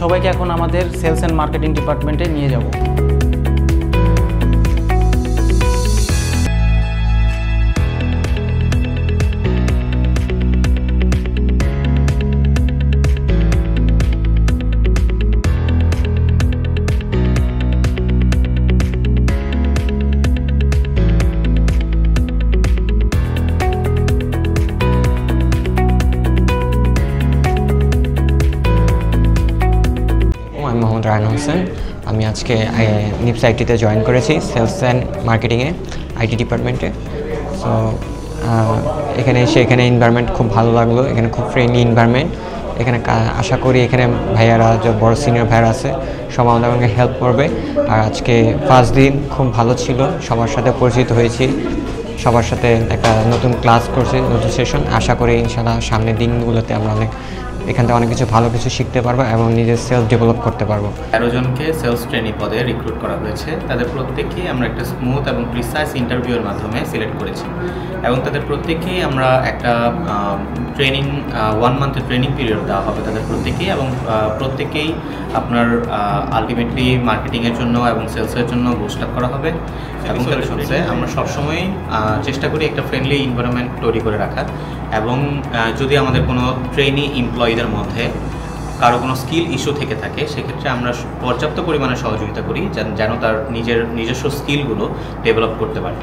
সবাইকে এখন আমাদের সেলস অ্যান্ড মার্কেটিং ডিপার্টমেন্টে নিয়ে যাব। আমি মোহাম্মদ রায়হান হোসেন। আমি আজকে নিপস আইটিতে জয়েন করেছি সেলস অ্যান্ড মার্কেটিংয়ে, আইটি ডিপার্টমেন্টে। সো এখানে এসে এখানে এনভায়রনমেন্ট খুব ভালো লাগলো। এখানে খুব ফ্রেন্ডলি এনভায়রনমেন্ট। এখানে আশা করি এখানে ভাইয়ারা যে বড় সিনিয়র ভাইয়ারা আছে সবাই আমাকে হেল্প করবে। আর আজকে ফার্স্ট দিন খুব ভালো ছিল, সবার সাথে পরিচিত হয়েছি, সবার সাথে একটা নতুন ক্লাস করছি, নতুন সেশন। আশা করি ইনশাআল্লাহ সামনের দিনগুলোতে আমরা এখান থেকে অনেক কিছু ভালো কিছু শিখতে পারবো এবং নিজের সেলস ডেভেলপ করতে পারবো। 13 জনকে সেলস ট্রেনি পদে রিক্রুট করা হয়েছে। তাদের প্রত্যেককেই আমরা একটা স্মুথ এবং প্রিসাইজ ইন্টারভিউয়ের মাধ্যমে সিলেক্ট করেছি এবং তাদের প্রত্যেককেই আমরা একটা ট্রেনিং 1 মান্থের ট্রেনিং পিরিয়ড দেওয়া হবে তাদের প্রত্যেকেই, এবং প্রত্যেকেই আপনার আলটিমেটলি মার্কেটিংয়ের জন্য এবং সেলসের জন্য বুস্ট আপ করা হবে। এবং সলিউশনসে আমরা সবসময় চেষ্টা করি একটা ফ্রেন্ডলি এনভায়রনমেন্ট তৈরি করে রাখার, এবং যদি আমাদের কোনো ট্রেনি এমপ্লয়ীদের মধ্যে কারো কোনো স্কিল ইস্যু থেকে থাকে সেক্ষেত্রে আমরা পর্যাপ্ত পরিমাণে সহযোগিতা করি যেন তার নিজস্ব স্কিলগুলো ডেভেলপ করতে পারে।